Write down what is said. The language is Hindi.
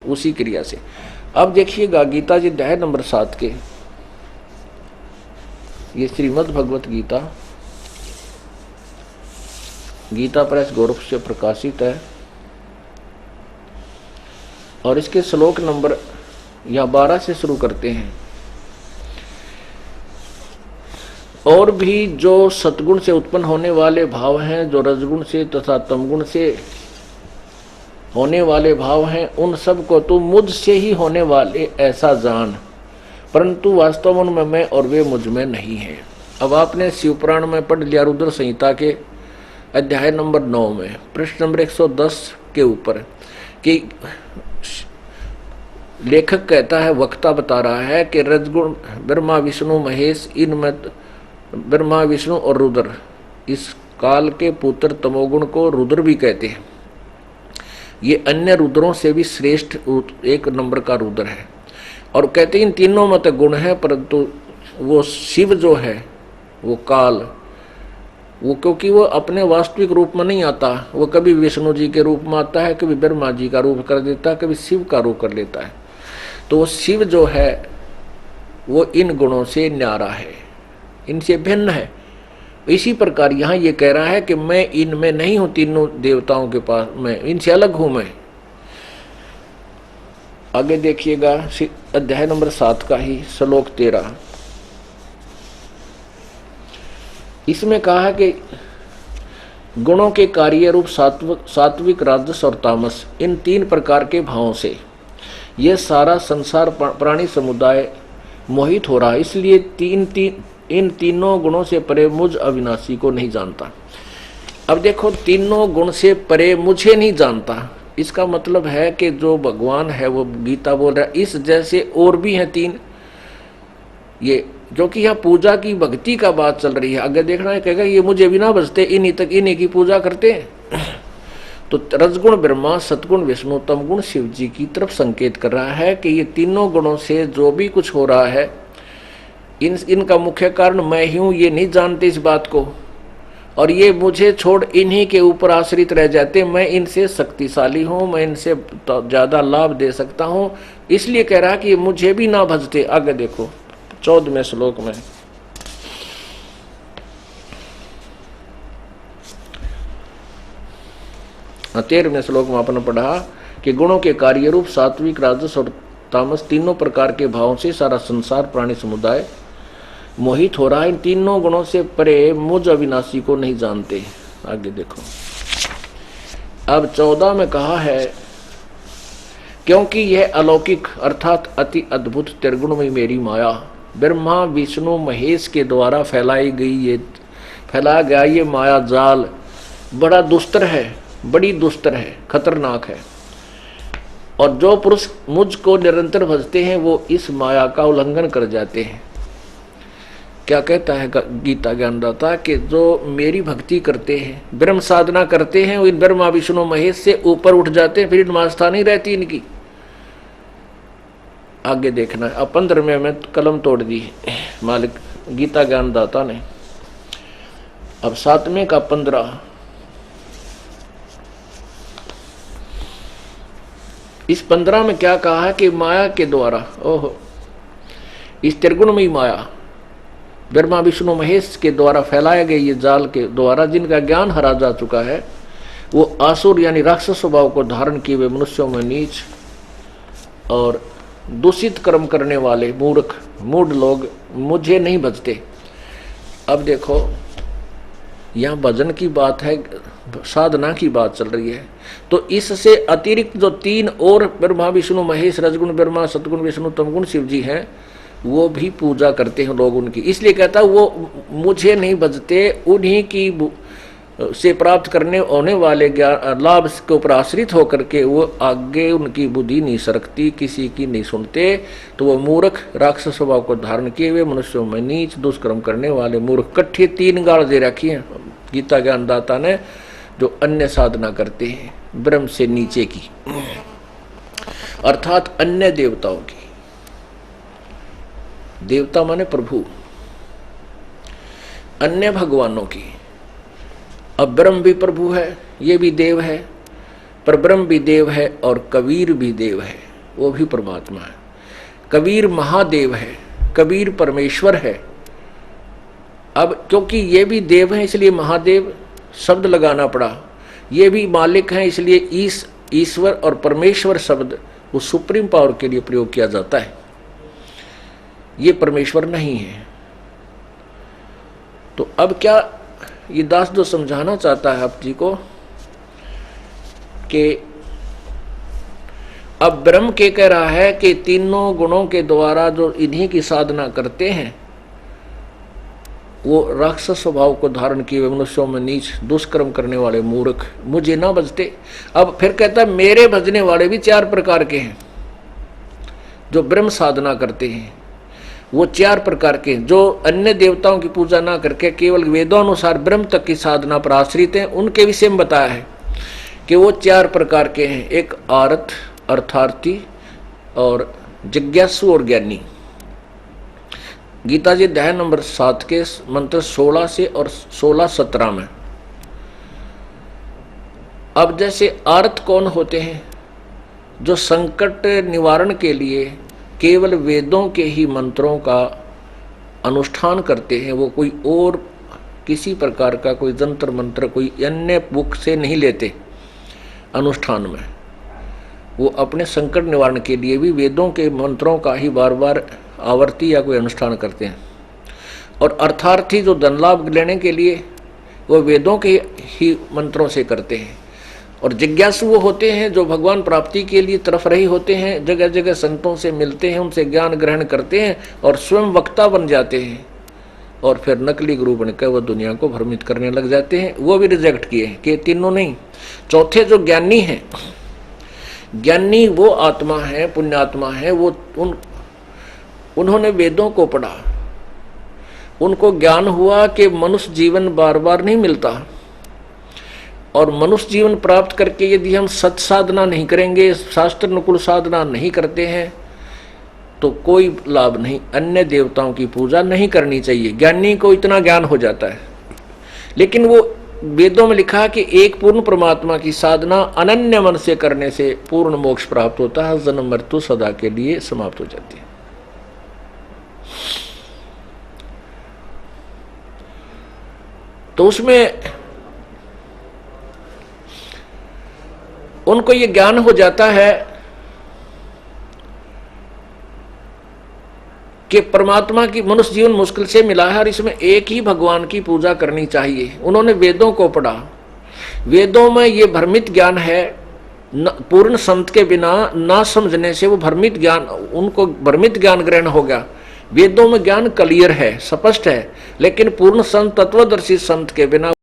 उसी क्रिया से। अब देखिएगा गीता जी अध्याय नंबर 7 के, ये श्रीमद् भगवत गीता, गीता प्रेस गोरख से प्रकाशित है और इसके श्लोक नंबर या 12 से शुरू करते हैं। और भी जो सतगुण से उत्पन्न होने वाले भाव हैं, जो रजगुण से तथा तमगुण से होने वाले भाव हैं, उन सब को तू मुझसे ही होने वाले ऐसा जान, परंतु वास्तव उनमें मैं और वे मुझ में नहीं है। अब आपने शिवपुराण में पढ़ लिया रुद्र संहिता के अध्याय नंबर 9 में प्रश्न नंबर 110 के ऊपर कि लेखक कहता है, वक्ता बता रहा है कि रजगुण ब्रह्मा विष्णु महेश, इनमें ब्रह्मा विष्णु और रुद्र, इस काल के पुत्र तमोगुण को रुद्र भी कहते हैं। ये अन्य रुद्रों से भी श्रेष्ठ एक नंबर का रुद्र है और कहते हैं इन तीनों में तो गुण है, परंतु वो शिव जो है वो काल, वो क्योंकि वो अपने वास्तविक रूप में नहीं आता, वो कभी विष्णु जी के रूप में आता है, कभी ब्रह्मा जी का रूप कर देता है, कभी शिव का रूप कर लेता है। तो वो शिव जो है वो इन गुणों से न्यारा है, इनसे भिन्न है। इसी प्रकार यहाँ ये कह रहा है कि मैं इनमें नहीं हूं, तीनों देवताओं के पास मैं इनसे अलग हूं। मैं आगे देखिएगा अध्याय नंबर 7 का ही श्लोक 13, इसमें कहा है कि गुणों के कार्य रूप सात्विक राजस और तामस, इन 3 प्रकार के भावों से यह सारा संसार प्राणी समुदाय मोहित हो रहा है, इसलिए इन तीनों गुणों से परे मुझ अविनाशी को नहीं जानता। अब देखो, तीनों गुण से परे मुझे नहीं जानता, इसका मतलब है कि जो भगवान है वो गीता बोल रहा है इस जैसे और भी हैं 3, ये जो कि यहाँ पूजा की भक्ति का बात चल रही है। आगे देखना है, कहेगा ये मुझे भी ना बचते, इन्हीं तक इन्हीं की पूजा करते हैं। तो रजगुण ब्रह्मा, सतगुण विष्णु, तमगुण शिव जी की तरफ संकेत कर रहा है कि ये तीनों गुणों से जो भी कुछ हो रहा है इनका मुख्य कारण मैं ही हूं, ये नहीं जानते इस बात को, और ये मुझे छोड़ इन्हीं के ऊपर आश्रित रह जाते। मैं इनसे शक्तिशाली हूं, मैं इनसे ज्यादा लाभ दे सकता हूं, इसलिए कह रहा कि मुझे भी ना भजते। आगे देखो 14वें श्लोक में, हाँ 13वें श्लोक में आपने पढ़ा कि गुणों के कार्य रूप सात्विक राजस और तामस, तीनों प्रकार के भावों से सारा संसार प्राणी समुदाय मोहित हो रहा है। इन तीनों गुणों से परे मुझ अविनाशी को नहीं जानते। आगे देखो, अब 14 में कहा है, क्योंकि यह अलौकिक अर्थात अति अद्भुत त्रिगुणमयी मेरी माया ब्रह्मा विष्णु महेश के द्वारा फैलाया गया ये माया जाल बड़ा दुस्तर है, बड़ी दुस्तर है, खतरनाक है, और जो पुरुष मुझको निरंतर भजते हैं वो इस माया का उल्लंघन कर जाते हैं। क्या कहता है गीता ज्ञानदाता कि जो मेरी भक्ति करते हैं, ब्रह्म साधना करते हैं, वो इन ब्रह्मा विष्णु महेश से ऊपर उठ जाते हैं, फिर इनमें आस्था नहीं रहती इनकी। आगे देखना, अब 15वें में कलम तोड़ दी मालिक गीता ज्ञानदाता ने। अब 7वें का 15, इस 15 में क्या कहा है कि माया के द्वारा, ओहो, इस त्रिगुणमयी माया ब्रह्मा विष्णु महेश के द्वारा फैलाए गए ये जाल के द्वारा जिनका ज्ञान हरा जा चुका है, वो आसुर यानी राक्षस स्वभाव को धारण किए हुए मनुष्यों में नीच और दूषित कर्म करने वाले मूर्ख मूढ़ लोग मुझे नहीं भजते। अब देखो, यहाँ भजन की बात है, साधना की बात चल रही है, तो इससे अतिरिक्त जो 3 और ब्रह्मा विष्णु महेश, रजगुण ब्रह्मा, सतगुण विष्णु, तमगुण शिव जी हैं, वो भी पूजा करते हैं लोग उनकी। इसलिए कहता वो मुझे नहीं भजते, उन्हीं की से प्राप्त करने होने वाले ज्ञान लाभ के ऊपर आश्रित होकर के वो आगे उनकी बुद्धि नहीं सरकती, किसी की नहीं सुनते, तो वो मूर्ख राक्षस स्वभाव को धारण किए हुए मनुष्यों में नीच दुष्कर्म करने वाले मूर्ख, कट्ठे 3 गाड़ दे रखी हैं गीता ज्ञानदाता ने, जो अन्य साधना करते हैं ब्रह्म से नीचे की, अर्थात अन्य देवताओं की। देवता माने प्रभु, अन्य भगवानों की। अब ब्रह्म भी प्रभु है, ये भी देव है, पर ब्रह्म भी देव है और कबीर भी देव है। वो भी परमात्मा है। कबीर महादेव है, कबीर परमेश्वर है। अब क्योंकि ये भी देव है इसलिए महादेव शब्द लगाना पड़ा, ये भी मालिक हैं इसलिए ईश्वर और परमेश्वर शब्द वो सुप्रीम पावर के लिए प्रयोग किया जाता है। ये परमेश्वर नहीं है। तो अब क्या ये दास जो समझाना चाहता है आप जी को कि अब ब्रह्म के कह रहा है कि तीनों गुणों के द्वारा जो इन्हीं की साधना करते हैं वो राक्षस स्वभाव को धारण किए हुए मनुष्यों में नीच दुष्कर्म करने वाले मूर्ख मुझे ना भजते। अब फिर कहता है मेरे भजने वाले भी 4 प्रकार के हैं। जो ब्रह्म साधना करते हैं वो 4 प्रकार के हैं। जो अन्य देवताओं की पूजा ना करके केवल वेदोनुसार ब्रह्म तक की साधना पर आश्रित हैं, उनके विषय में बताया है कि वो 4 प्रकार के हैं। एक आरत, अर्थार्थी और जिज्ञासु और ज्ञानी। गीता जी अध्याय नंबर 7 के मंत्र 16 से और 16-17 में। अब जैसे आर्त कौन होते हैं? जो संकट निवारण के लिए केवल वेदों के ही मंत्रों का अनुष्ठान करते हैं। वो कोई और किसी प्रकार का कोई जंत्र मंत्र कोई अन्य बुक से नहीं लेते अनुष्ठान में। वो अपने संकट निवारण के लिए भी वेदों के मंत्रों का ही बार बार आवर्ती या कोई अनुष्ठान करते हैं। और अर्थार्थी जो धन लाभ लेने के लिए वो वेदों के ही मंत्रों से करते हैं। और जिज्ञासु वो होते हैं जो भगवान प्राप्ति के लिए तरफ रही होते हैं, जगह जगह संतों से मिलते हैं, उनसे ज्ञान ग्रहण करते हैं और स्वयं वक्ता बन जाते हैं और फिर नकली गुरु बनकर वो दुनिया को भ्रमित करने लग जाते हैं। वो भी रिजेक्ट किए कि तीनों नहीं। चौथे जो ज्ञानी हैं, ज्ञानी वो आत्मा है, पुण्यात्मा है। वो उन्होंने वेदों को पढ़ा, उनको ज्ञान हुआ कि मनुष्य जीवन बार बार नहीं मिलता और मनुष्य जीवन प्राप्त करके यदि हम सत साधना नहीं करेंगे, शास्त्र अनुकूल साधना नहीं करते हैं तो कोई लाभ नहीं। अन्य देवताओं की पूजा नहीं करनी चाहिए। ज्ञानी को इतना ज्ञान हो जाता है। लेकिन वो वेदों में लिखा कि एक पूर्ण परमात्मा की साधना अनन्य मन से करने से पूर्ण मोक्ष प्राप्त होता है, जन्म मृत्यु सदा के लिए समाप्त हो जाती है। तो उसमें उनको ये ज्ञान हो जाता है कि परमात्मा की मनुष्य जीवन मुश्किल से मिला है और इसमें एक ही भगवान की पूजा करनी चाहिए। उन्होंने वेदों को पढ़ा, वेदों में ये भ्रमित ज्ञान है। पूर्ण संत के बिना ना समझने से वो भ्रमित ज्ञान, उनको भ्रमित ज्ञान ग्रहण हो गया। वेदों में ज्ञान क्लियर है, स्पष्ट है, लेकिन पूर्ण संत तत्वदर्शी संत के बिना